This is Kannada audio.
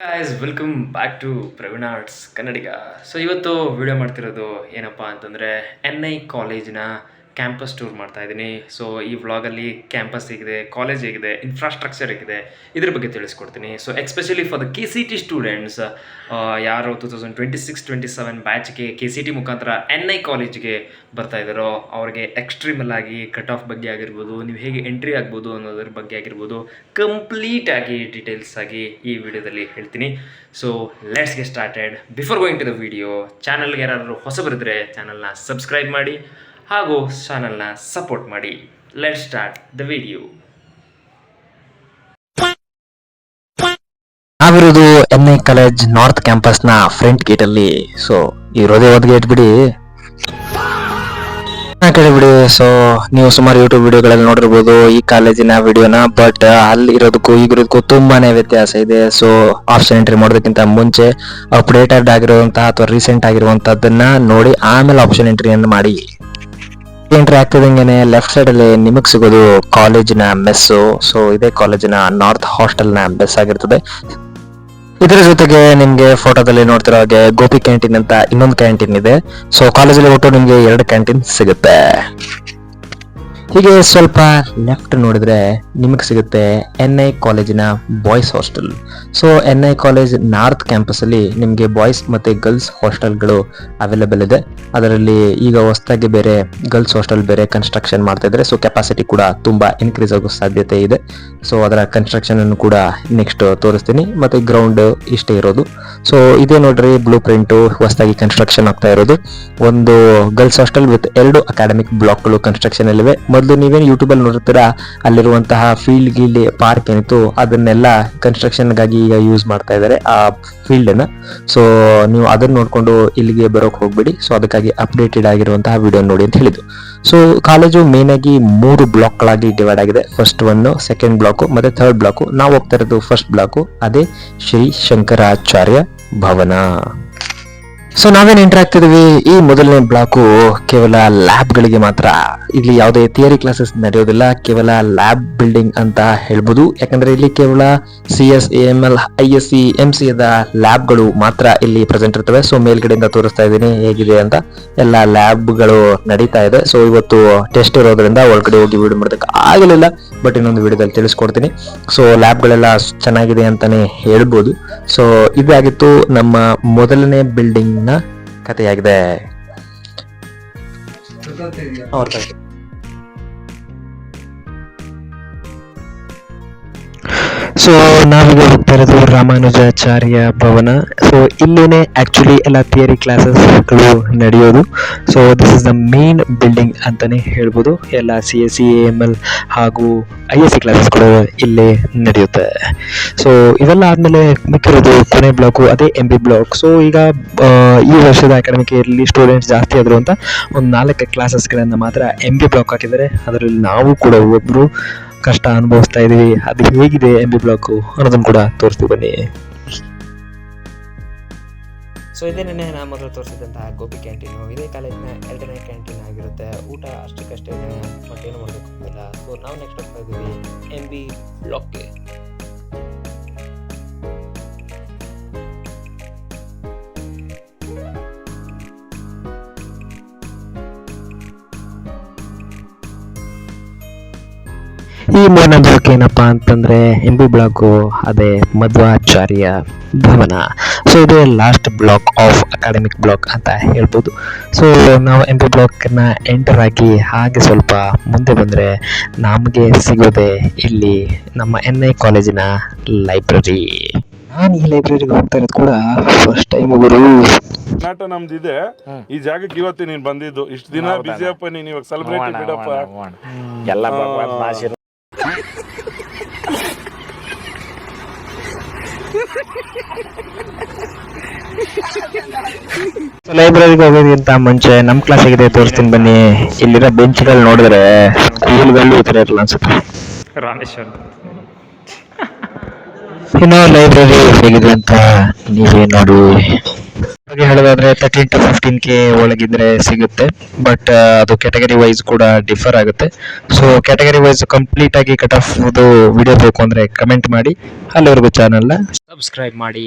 Guys welcome back to Praveen arts Kannadiga. So ಇವತ್ತು ವಿಡಿಯೋ ಮಾಡ್ತಿರೋದು ಏನಪ್ಪ ಅಂತಂದರೆ NI ಕಾಲೇಜಿನ ಕ್ಯಾಂಪಸ್ ಟೂರ್ ಮಾಡ್ತಾ ಇದ್ದೀನಿ. ಸೊ ಈ ವ್ಲಾಗಲ್ಲಿ ಕ್ಯಾಂಪಸ್ ಹೇಗಿದೆ, ಕಾಲೇಜ್ ಹೇಗಿದೆ, ಇನ್ಫ್ರಾಸ್ಟ್ರಕ್ಚರ್ ಹೇಗಿದೆ, ಇದ್ರ ಬಗ್ಗೆ ತಿಳಿಸ್ಕೊಡ್ತೀನಿ. So especially for the KCT students ಯಾರು 2026-27 ಬ್ಯಾಚ್ಗೆ KCT ಮುಖಾಂತರ NI ಕಾಲೇಜ್ಗೆ ಬರ್ತಾ ಇದ್ದಾರೋ ಅವ್ರಿಗೆ ಎಕ್ಸ್ಟ್ರೀಮಲ್ ಆಗಿ ಕಟ್ ಆಫ್ ಬಗ್ಗೆ ಆಗಿರ್ಬೋದು, ನೀವು ಹೇಗೆ ಎಂಟ್ರಿ ಆಗ್ಬೋದು ಅನ್ನೋದ್ರ ಬಗ್ಗೆ ಆಗಿರ್ಬೋದು, ಕಂಪ್ಲೀಟ್ ಆಗಿ ಡೀಟೇಲ್ಸ್ ಆಗಿ ಈ ವಿಡಿಯೋದಲ್ಲಿ ಹೇಳ್ತೀನಿ. So let's get started. Before going to the video, ಚಾನಲ್ಗೆ ಯಾರಾದರೂ ಹೊಸಬರಿದ್ರೆ ಚಾನಲ್ನ ಸಬ್ಸ್ಕ್ರೈಬ್ ಮಾಡಿ ಹಾಗೂ ಚಾನಲ್ನ ಸಪೋರ್ಟ್ ಮಾಡಿ. Let's start the video. ನಾವಿರೋದು NI ಕಾಲೇಜ್ ನಾರ್ತ್ ಕ್ಯಾಂಪಸ್ ನ ಫ್ರಂಟ್ ಗೇಟ್ ಅಲ್ಲಿ. ಸೊ ಇರೋದೇ ಒಂದು ಗೇಟ್ ಬಿಡಿ, ಆ ಕಡೆ ಬಿಡಿ. ಸೊ ನೀವು ಸುಮಾರು ಯೂಟ್ಯೂಬ್ ವಿಡಿಯೋಗಳಲ್ಲಿ ನೋಡಿರ್ಬೋದು ಈ ಕಾಲೇಜಿನ ವಿಡಿಯೋನ, ಬಟ್ ಅಲ್ಲಿ ಇರೋದಕ್ಕೂ ಈಗಿರೋದಕ್ಕೂ ತುಂಬಾನೇ ವ್ಯತ್ಯಾಸ ಇದೆ. ಸೊ ಆಪ್ಷನ್ ಎಂಟ್ರಿ ಮಾಡೋದಕ್ಕಿಂತ ಮುಂಚೆ ಅಪ್ಡೇಟೆಡ್ ಆಗಿರುವಂತಹ ಅಥವಾ ರೀಸೆಂಟ್ ಆಗಿರುವಂತಹದ್ದನ್ನ ನೋಡಿ ಆಮೇಲೆ ಆಪ್ಷನ್ ಎಂಟ್ರಿಯನ್ನು ಮಾಡಿ. ಎಂಟ್ರಿ ಆಗ್ತಿದಂಗೆನೆ ಲೆಫ್ಟ್ ಸೈಡ್ ಅಲ್ಲಿ ನಿಮಗ್ ಸಿಗೋದು ಕಾಲೇಜಿನ ಮೆಸ್ಸು. ಸೊ ಇದೇ ಕಾಲೇಜಿನ ನಾರ್ತ್ ಹಾಸ್ಟೆಲ್ ನ ಮೆಸ್ ಆಗಿರ್ತದೆ. ಇದರ ಜೊತೆಗೆ ನಿಮ್ಗೆ ಫೋಟೋದಲ್ಲಿ ನೋಡ್ತಿರೋ ಹಾಗೆ ಗೋಪಿ ಕ್ಯಾಂಟೀನ್ ಅಂತ ಇನ್ನೊಂದು ಕ್ಯಾಂಟೀನ್ ಇದೆ. ಸೊ ಕಾಲೇಜಲ್ಲಿ ಒಟ್ಟು ನಿಮ್ಗೆ 2 ಕ್ಯಾಂಟೀನ್ ಸಿಗುತ್ತೆ. ಹೀಗೆ ಸ್ವಲ್ಪ ಲೆಫ್ಟ್ ನೋಡಿದ್ರೆ ನಿಮಗೆ ಸಿಗುತ್ತೆ NI ಕಾಲೇಜಿನ boys hostel. So NI college north campus ಅಲ್ಲಿ ನಿಮಗೆ ಬಾಯ್ಸ್ ಮತ್ತೆ ಗರ್ಲ್ಸ್ ಹಾಸ್ಟೆಲ್ಗಳು ಅವೈಲೇಬಲ್ ಇದೆ. ಅದರಲ್ಲಿ ಈಗ ಹೊಸದಾಗಿ ಬೇರೆ ಗರ್ಲ್ಸ್ ಹಾಸ್ಟೆಲ್ ಬೇರೆ ಕನ್ಸ್ಟ್ರಕ್ಷನ್ ಮಾಡ್ತಾ ಇದ್ದಾರೆ. ಸೊ ಕೆಪಾಸಿಟಿ ಕೂಡ ತುಂಬಾ ಇನ್ಕ್ರೀಸ್ ಆಗೋ ಸಾಧ್ಯತೆ ಇದೆ. ಸೊ ಅದರ ಕನ್ಸ್ಟ್ರಕ್ಷನ್ ಅನ್ನು ಕೂಡ ನೆಕ್ಸ್ಟ್ ತೋರಿಸ್ತೀನಿ. ಮತ್ತೆ ಗ್ರೌಂಡ್ ಇಷ್ಟೇ ಇರೋದು. ಸೊ ಇದೇ ನೋಡ್ರಿ ಬ್ಲೂ ಪ್ರಿಂಟ್ ಹೊಸದಾಗಿ ಕನ್ಸ್ಟ್ರಕ್ಷನ್ ಆಗ್ತಾ ಇರೋದು. ಒಂದು ಗರ್ಲ್ಸ್ ಹಾಸ್ಟೆಲ್ ವಿತ್ 2 ಅಕಾಡೆಮಿಕ್ ಬ್ಲಾಕ್ಗಳು ಕನ್ಸ್ಟ್ರಕ್ಷನ್ ಅಲ್ಲಿವೆ. ಮೊದಲು ನೀವೇನು ಯೂಟ್ಯೂಬ್ ಅಲ್ಲಿ ನೋಡ್ತೀರಾ ಅಲ್ಲಿರುವಂತಹ ಫೀಲ್ಡ್ ಗೀಲ್ಡ್ ಪಾರ್ಕ್ ಏನಿತ್ತು ಅದನ್ನೆಲ್ಲ ಕನ್ಸ್ಟ್ರಕ್ಷನ್ ಗಾಗಿ ಈಗ ಯೂಸ್ ಮಾಡ್ತಾ ಇದ್ದಾರೆ ಆ ಫೀಲ್ಡ್ ಅನ್ನ. ಸೊ ನೀವು ಅದನ್ನ ನೋಡ್ಕೊಂಡು ಇಲ್ಲಿಗೆ ಬರೋಕ್ ಹೋಗ್ಬೇಡಿ. ಸೊ ಅದಕ್ಕಾಗಿ ಅಪ್ಡೇಟೆಡ್ ಆಗಿರುವಂತಹ ವಿಡಿಯೋ ನೋಡಿ ಅಂತ ಹೇಳಿದ್ದು. ಸೊ ಕಾಲೇಜು ಮೇನ್ ಆಗಿ 3 ಬ್ಲಾಕ್ ಗಳಾಗಿ ಡಿವೈಡ್ ಆಗಿದೆ. ಫಸ್ಟ್ 1, ಸೆಕೆಂಡ್ ಬ್ಲಾಕ್ ಮತ್ತೆ ಥರ್ಡ್ ಬ್ಲಾಕ್. ನಾವು ಹೋಗ್ತಾ ಇರೋದು ಫಸ್ಟ್ ಬ್ಲಾಕ್, ಅದೇ ಶ್ರೀ ಶಂಕರಾಚಾರ್ಯ ಭವನ. ಸೊ ನಾವೇನ್ ಎಂಟರ್ ಆಗ್ತಿದೀವಿ, ಈ ಮೊದಲನೇ ಬ್ಲಾಕು ಕೇವಲ ಲ್ಯಾಬ್ ಗಳಿಗೆ ಮಾತ್ರ. ಇಲ್ಲಿ ಯಾವುದೇ ಥಿಯರಿ ಕ್ಲಾಸಸ್ ನಡೆಯೋದಿಲ್ಲ, ಕೇವಲ ಲ್ಯಾಬ್ ಬಿಲ್ಡಿಂಗ್ ಅಂತ ಹೇಳ್ಬೋದು. ಯಾಕಂದ್ರೆ ಇಲ್ಲಿ ಕೇವಲ CS, AML, ISC, MC lab ಗಳು ಮಾತ್ರ ಇಲ್ಲಿ ಪ್ರೆಸೆಂಟ್ ಇರ್ತವೆ. ಸೊ ಮೇಲ್ಗಡೆಯಿಂದ ತೋರಿಸ್ತಾ ಇದ್ದೀನಿ ಹೇಗಿದೆ ಅಂತ. ಎಲ್ಲ ಲ್ಯಾಬ್ ಗಳು ನಡೀತಾ ಇದೆ. ಸೊ ಇವತ್ತು ಟೆಸ್ಟ್ ಇರೋದ್ರಿಂದ ಒಳಗಡೆ ಹೋಗಿ ವಿಡಿಯೋ ಮಾಡೋದಕ್ಕೆ ಆಗಲಿಲ್ಲ, ಬಟ್ ಇನ್ನೊಂದು ವಿಡಿಯೋದಲ್ಲಿ ತಿಳಿಸ್ಕೊಡ್ತೀನಿ. ಸೊ ಲ್ಯಾಬ್ ಗಳೆಲ್ಲ ಚೆನ್ನಾಗಿದೆ ಅಂತಾನೆ ಹೇಳ್ಬೋದು. ಸೊ ಇದಾಗಿತ್ತು ನಮ್ಮ ಮೊದಲನೇ ಬಿಲ್ಡಿಂಗ್ ನ ಕಥೆಯಾಗಿದೆ. ಸೊ ನಾವೀಗ ಹೋಗ್ತಾ ಇರೋದು ರಾಮಾನುಜಾಚಾರ್ಯ ಭವನ. ಸೊ ಇಲ್ಲೇನೆ ಆಕ್ಚುಲಿ ಎಲ್ಲ ಥಿಯರಿ ಕ್ಲಾಸಸ್ಗಳು ನಡೆಯೋದು. So this is the main building ಅಂತಾನೆ ಹೇಳ್ಬೋದು. ಎಲ್ಲ CSE, AML ಹಾಗೂ ISC ಕ್ಲಾಸಸ್ಗಳು ಇಲ್ಲೇ ನಡೆಯುತ್ತೆ. ಸೊ ಇವೆಲ್ಲ ಆದ್ಮೇಲೆ ಮಿಕ್ಕಿರೋದು ಕೊನೆ ಬ್ಲಾಕು, ಅದೇ MB ಬ್ಲಾಕ್. ಸೊ ಈಗ ಈ ವರ್ಷದ ಅಕಾಡೆಮಿಕ್ ಇಯರ್ಲಿ ಸ್ಟೂಡೆಂಟ್ಸ್ ಜಾಸ್ತಿ ಆದ್ರು ಅಂತ ಒಂದು 4 ಕ್ಲಾಸಸ್ಗಳನ್ನ ಮಾತ್ರ MB ಬ್ಲಾಕ್ ಹಾಕಿದ್ದಾರೆ. ಅದರಲ್ಲಿ ನಾವು ಕೂಡ ಒಬ್ರು ಕಷ್ಟ ಅನುಭವಿಸ್ತಾ ಇದೀವಿ. ಅದು ಹೇಗಿದೆ MB ಬ್ಲಾಕ್ ಅನ್ನೋದನ್ನ ಕೂಡ ತೋರಿಸ್ತೀವಿ ಬನ್ನಿ. ಸೊ ಇದೇನೇ ನಾನು ಮೊದಲು ತೋರಿಸಿದಂತಹ ಗೋಪಿ ಕ್ಯಾಂಟೀನು ಇದೇ ಕಾಲೇಜಿನ 2ನೇ ಕ್ಯಾಂಟೀನ್ ಆಗಿರುತ್ತೆ. ಊಟ ಅಷ್ಟಕ್ಕಷ್ಟೇ ಮತ್ತೇನು ಮಾಡಬೇಕಾಗಿಲ್ಲ. ಸೊ ನಾವು ನೆಕ್ಸ್ಟ್ ಹೋಗ್ತಾ ಇದ್ದೀವಿ MB ಬ್ಲಾಕ್ಗೆ. ಈ ಮೂರನೇ ಬ್ಲಾಕ್ ಏನಪ್ಪಾ ಅಂತಂದ್ರೆ MB ಬ್ಲಾಕು, ಅದೇ ಮಧ್ವಾಚಾರ್ಯ ಭವನ. ಸೊ ಇದೇ last block of academic block ಅಂತ ಹೇಳ್ಬೋದು. ಸೊ ನಾವು MB ಬ್ಲಾಕ್ ನ ಎಂಟರ್ ಆಗಿ ಹಾಗೆ ಸ್ವಲ್ಪ ಮುಂದೆ ಬಂದ್ರೆ ನಮಗೆ ಸಿಗೋದೆ ಇಲ್ಲಿ ನಮ್ಮ NI ಕಾಲೇಜಿನ ಲೈಬ್ರರಿ. ನಾನು ಈ ಲೈಬ್ರರಿಗೆ ಹೋಗ್ತಾ ಇರೋದು ಕೂಡ ಫಸ್ಟ್ ಟೈಮ್. ನಾಟ ನಮ್ದಿದೆ ಈ ಜಾಗಕ್ಕೆ ಇವತ್ತು ನೀನ್ ಬಂದಿದ್ದು. ಇಷ್ಟು ದಿನ ಬಿಜಿ ಅಪ್ಪ, ನೀನ್ ಇವಾಗ ಸೆಲೆಬ್ರೇಟ್ ಬಿಡಪ್ಪ. ಎಲ್ಲ ಲೈಬ್ರರಿಗೆ ಹೋಗೋದಕ್ಕಿಂತ ಮುಂಚೆ ನಮ್ ಕ್ಲಾಸ್ ಆಗಿದೆ ತೋರಿಸ್ತೀನಿ ಬನ್ನಿ. ಇಲ್ಲಿರೋ ಬೆಂಚ್ಗಳು ನೋಡಿದ್ರೆ ಸ್ಕೂಲ್ಗಳು ಈ ತರ ಇರಲ್ಲ ಅನ್ಸುತ್ತೆ. ರಾಮೇಶ್ವರ್ ಇನ್ನು ಲೈಬ್ರರಿ ಹೇಗಿದೆ ಅಂತ ನೀವೇ ನೋಡಿ. ಹಾಗೆ ಹೇಳೋದಾದ್ರೆ 13 to 15K ಒಳಗಿದ್ರೆ ಸಿಗುತ್ತೆ, ಬಟ್ ಅದು ಕ್ಯಾಟಗರಿ ವೈಸ್ ಕೂಡ ಡಿಫರ್ ಆಗುತ್ತೆ. ಸೊ ಕ್ಯಾಟಗರಿ ವೈಸ್ ಕಂಪ್ಲೀಟ್ ಆಗಿ ಕಟ್ ಆಫ್ ವಿಡಿಯೋ ಬೇಕು ಅಂದ್ರೆ ಕಮೆಂಟ್ ಮಾಡಿ. ಅಲ್ಲಿವರೆಗೂ ಚಾನಲ್ನ ಸಬ್ಸ್ಕ್ರೈಬ್ ಮಾಡಿ.